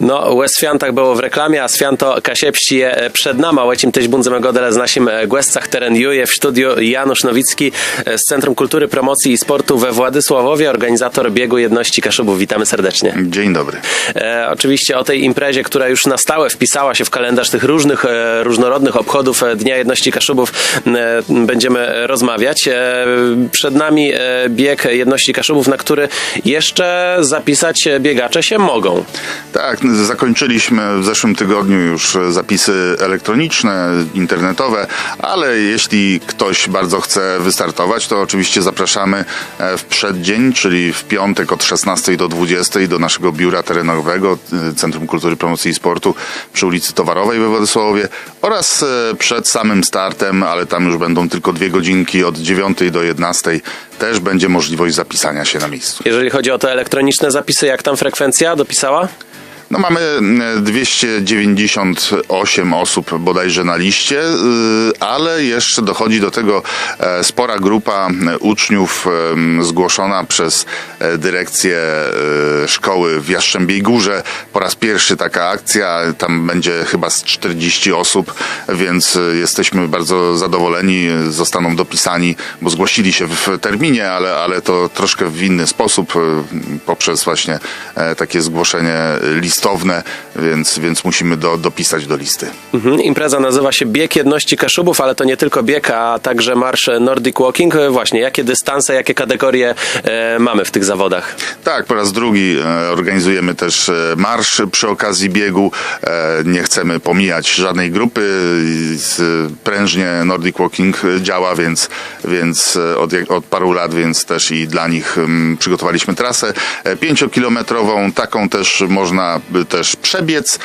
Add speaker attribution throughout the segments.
Speaker 1: No, u Sviantach było w reklamie, a Svianto Kasiepści před náma. Letím teď budeme godele z našim gościach terenuje w studiu Janusz Nowicki z Centrum Kultury, Promocji i Sportu we Władysławowie, organizator biegu Jedności Kaszubów. Witamy serdecznie.
Speaker 2: Dzień dobry.
Speaker 1: Oczywiście o tej imprezie, która już na stałe wpisała się w kalendarz tych różnorodnych obchodów Dnia Jedności Kaszubów, będziemy rozmawiać. Przed nami bieg Jedności Kaszubów, na który jeszcze zapisać biegacze się mogą.
Speaker 2: Tak, zakończyliśmy w zeszłym tygodniu już zapisy elektroniczne, internetowe, ale jeśli ktoś bardzo chce wystartować, to oczywiście zapraszamy w przeddzień, czyli w piątek od 16 do 20 do naszego biura terenowego Centrum Kultury, Promocji i Sportu przy ulicy Towarowej we Władysławowie oraz przed samym startem, ale tam już będą tylko 2 godzinki od 9 do 11 też będzie możliwość zapisania się na miejscu.
Speaker 1: Jeżeli chodzi o te elektroniczne zapisy, jak tam frekwencja dopisała?
Speaker 2: No mamy 298 osób bodajże na liście, ale jeszcze dochodzi do tego spora grupa uczniów zgłoszona przez dyrekcję szkoły w Jastrzębiej Górze. Po raz pierwszy taka akcja, tam będzie chyba z 40 osób, więc jesteśmy bardzo zadowoleni, zostaną dopisani, bo zgłosili się w terminie, ale to troszkę w inny sposób, poprzez właśnie takie zgłoszenie listowne, więc musimy dopisać do listy.
Speaker 1: Impreza nazywa się Bieg Jedności Kaszubów, ale to nie tylko bieg, a także marsz Nordic Walking. Właśnie, jakie dystanse, jakie kategorie mamy w tych zawodach?
Speaker 2: Tak, po raz drugi organizujemy też marsz przy okazji biegu. Nie chcemy pomijać żadnej grupy. Prężnie Nordic Walking działa, więc od paru lat, więc też i dla nich przygotowaliśmy trasę 5-kilometrową. Taką też można też przebiec,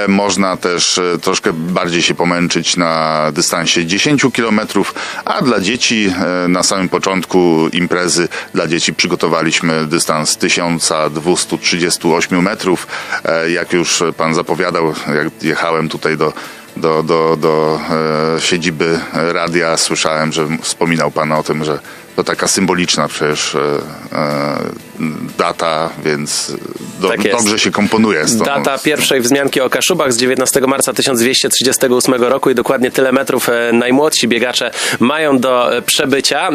Speaker 2: można też troszkę bardziej się pomęczyć na dystansie 10 kilometrów, a dla dzieci na samym początku imprezy dla dzieci przygotowaliśmy dystans 1238 metrów. Jak już pan zapowiadał, jak jechałem tutaj do siedziby radia, słyszałem, że wspominał pan o tym, że to taka symboliczna przecież data, więc dobrze się komponuje z tą.
Speaker 1: Data pierwszej wzmianki o Kaszubach z 19 marca 1238 roku i dokładnie tyle metrów najmłodsi biegacze mają do przebycia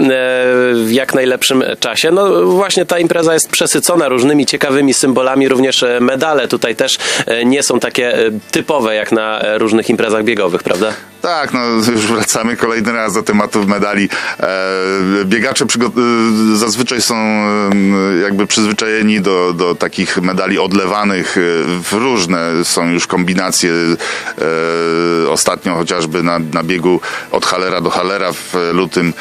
Speaker 1: w jak najlepszym czasie. No właśnie ta impreza jest przesycona różnymi ciekawymi symbolami, również medale tutaj też nie są takie typowe jak na różnych imprezach biegowych, prawda?
Speaker 2: Tak, no już wracamy kolejny raz do tematów medali. Biegacze zazwyczaj są jakby przyzwyczajeni do takich medali odlewanych w różne są już kombinacje. Ostatnio chociażby na biegu od halera do halera w lutym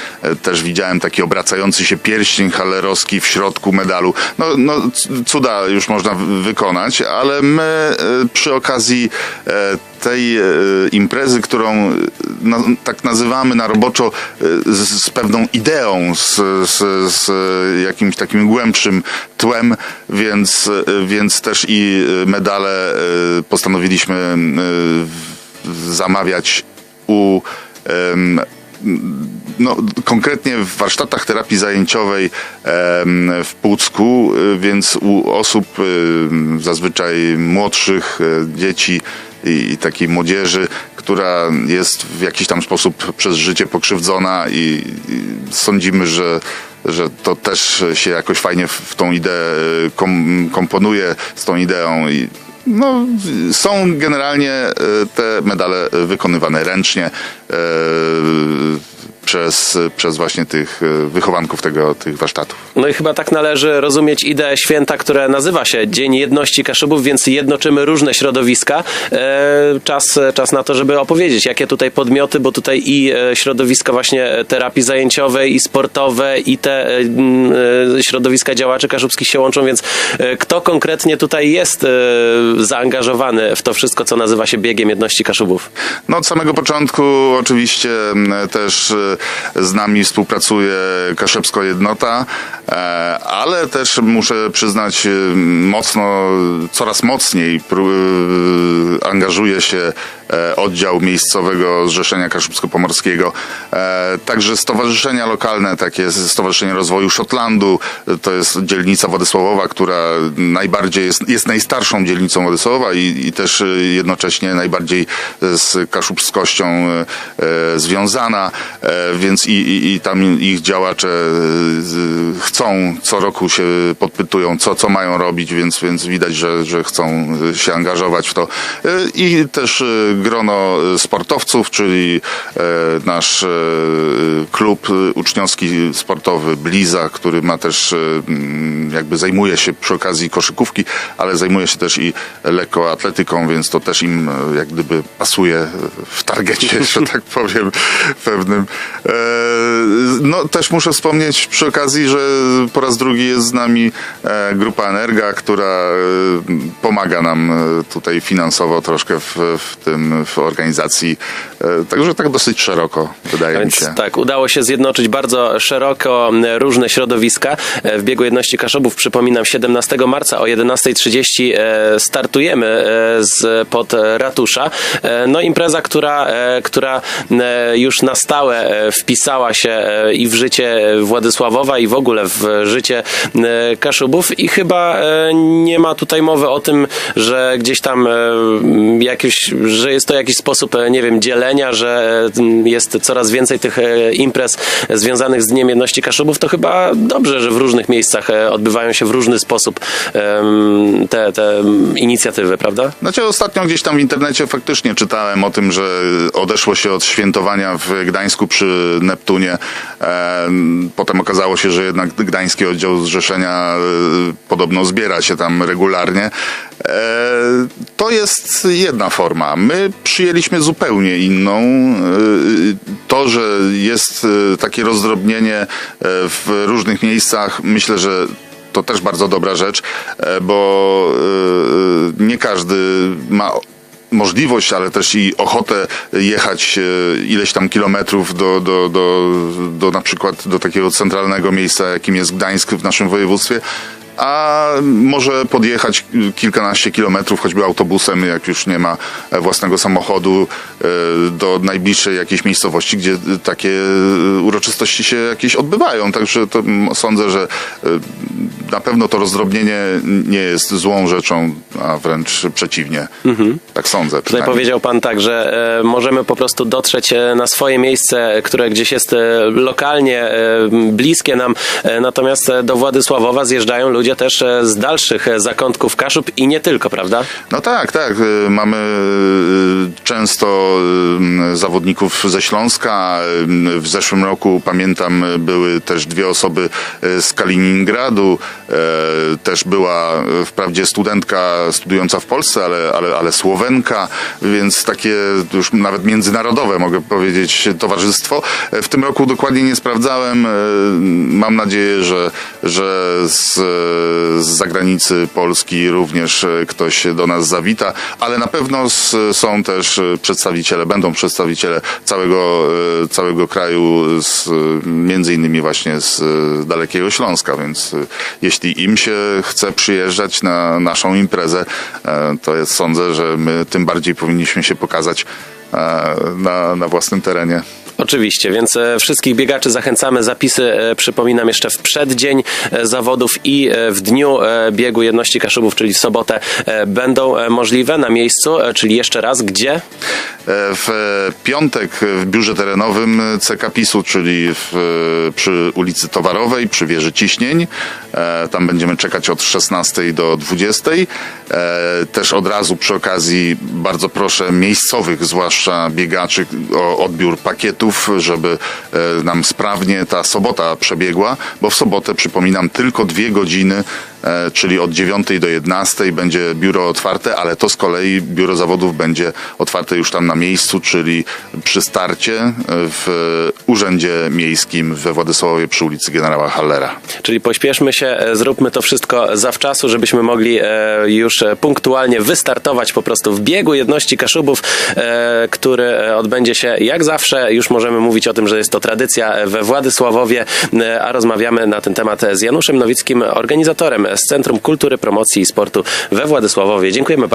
Speaker 2: też widziałem taki obracający się pierścień halerowski w środku medalu. No cuda już można wykonać, ale my przy okazji tej imprezy, którą tak nazywamy na roboczo z pewną ideą, z jakimś takim głębszym tłem, więc też i medale postanowiliśmy zamawiać konkretnie w warsztatach terapii zajęciowej w Pucku, więc u osób zazwyczaj młodszych, dzieci i takiej młodzieży, która jest w jakiś tam sposób przez życie pokrzywdzona i sądzimy, że to też się jakoś fajnie w tą ideę komponuje z tą ideą i są generalnie te medale wykonywane ręcznie przez właśnie tych wychowanków tych warsztatów.
Speaker 1: No i chyba tak należy rozumieć ideę święta, które nazywa się Dzień Jedności Kaszubów, więc jednoczymy różne środowiska. Czas na to, żeby opowiedzieć, jakie tutaj podmioty, bo tutaj i środowiska właśnie terapii zajęciowej, i sportowe, i te środowiska działaczy kaszubskich się łączą, więc kto konkretnie tutaj jest zaangażowany w to wszystko, co nazywa się Biegiem Jedności Kaszubów?
Speaker 2: No od samego początku oczywiście też z nami współpracuje Kaszebsko Jednota, ale też muszę przyznać coraz mocniej angażuje się oddział miejscowego Zrzeszenia Kaszubsko-Pomorskiego. Także stowarzyszenia lokalne, takie Stowarzyszenie Rozwoju Szotlandu, to jest dzielnica Władysławowa, która jest najstarszą dzielnicą Władysławowa i też jednocześnie najbardziej z kaszubskością związana, więc i tam ich działacze chcą, co roku się podpytują, co mają robić, więc widać, że chcą się angażować w to. I też grono sportowców, czyli nasz klub uczniowski sportowy Bliza, który ma też jakby zajmuje się przy okazji koszykówki, ale zajmuje się też i lekkoatletyką, więc to też im jak gdyby pasuje w targecie, że tak powiem, pewnym. No też muszę wspomnieć przy okazji, że po raz drugi jest z nami grupa Energa, która pomaga nam tutaj finansowo troszkę w organizacji. Także tak dosyć szeroko, wydaje mi się.
Speaker 1: Tak, udało się zjednoczyć bardzo szeroko różne środowiska. W Biegu Jedności Kaszubów, przypominam, 17 marca o 11:30 startujemy pod ratusza. No impreza, która już na stałe wpisała się i w życie Władysławowa i w ogóle w życie Kaszubów i chyba nie ma tutaj mowy o tym, że gdzieś tam że jest to jakiś sposób, nie wiem, dzielenia, że jest coraz więcej tych imprez związanych z Dniem Jedności Kaszubów. To chyba dobrze, że w różnych miejscach odbywają się w różny sposób te inicjatywy, prawda?
Speaker 2: Znaczy ostatnio gdzieś tam w internecie faktycznie czytałem o tym, że odeszło się od świętowania w Gdańsku przy Neptunie. Potem okazało się, że jednak Gdański Oddział Zrzeszenia podobno zbiera się tam regularnie. To jest jedna forma. My przyjęliśmy zupełnie inną. To, że jest takie rozdrobnienie w różnych miejscach, myślę, że to też bardzo dobra rzecz, bo nie każdy ma możliwość, ale też i ochotę jechać ileś tam kilometrów do na przykład do takiego centralnego miejsca, jakim jest Gdańsk w naszym województwie, a może podjechać kilkanaście kilometrów choćby autobusem, jak już nie ma własnego samochodu, do najbliższej jakiejś miejscowości, gdzie takie uroczystości się jakieś odbywają. Także to sądzę, że na pewno to rozdrobnienie nie jest złą rzeczą, a wręcz przeciwnie. Tak sądzę.
Speaker 1: Tutaj powiedział pan tak, że możemy po prostu dotrzeć na swoje miejsce, które gdzieś jest lokalnie bliskie nam, natomiast do Władysławowa zjeżdżają ludzie też z dalszych zakątków Kaszub i nie tylko, prawda?
Speaker 2: No tak. Mamy często zawodników ze Śląska. W zeszłym roku, pamiętam, były też dwie osoby z Kaliningradu. Też była wprawdzie studentka studiująca w Polsce, ale Słowenka, więc takie już nawet międzynarodowe, mogę powiedzieć, towarzystwo. W tym roku dokładnie nie sprawdzałem. Mam nadzieję, że z zagranicy Polski również ktoś do nas zawita, ale na pewno są też będą przedstawiciele całego kraju, między innymi właśnie z dalekiego Śląska, więc jeśli im się chce przyjeżdżać na naszą imprezę, to sądzę, że my tym bardziej powinniśmy się pokazać na własnym terenie.
Speaker 1: Oczywiście, więc wszystkich biegaczy zachęcamy. Zapisy, przypominam, jeszcze w przeddzień zawodów i w dniu Biegu Jedności Kaszubów, czyli w sobotę, będą możliwe na miejscu, czyli jeszcze raz, gdzie?
Speaker 2: W piątek w biurze terenowym CK PiS-u, czyli przy ulicy Towarowej, przy wieży Ciśnień. Tam będziemy czekać od 16 do 20. Też od razu przy okazji bardzo proszę miejscowych, zwłaszcza biegaczy, o odbiór pakietów, żeby nam sprawnie ta sobota przebiegła, bo w sobotę, przypominam, tylko 2 godziny czyli od 9 do 11 będzie biuro otwarte, ale to z kolei biuro zawodów będzie otwarte już tam na miejscu, czyli przy starcie w Urzędzie Miejskim we Władysławowie przy ulicy Generała Hallera.
Speaker 1: Czyli pośpieszmy się, zróbmy to wszystko zawczasu, żebyśmy mogli już punktualnie wystartować po prostu w biegu jedności Kaszubów, który odbędzie się jak zawsze. Już możemy mówić o tym, że jest to tradycja we Władysławowie, a rozmawiamy na ten temat z Januszem Nowickim, organizatorem z Centrum Kultury, Promocji i Sportu we Władysławowie. Dziękujemy bardzo.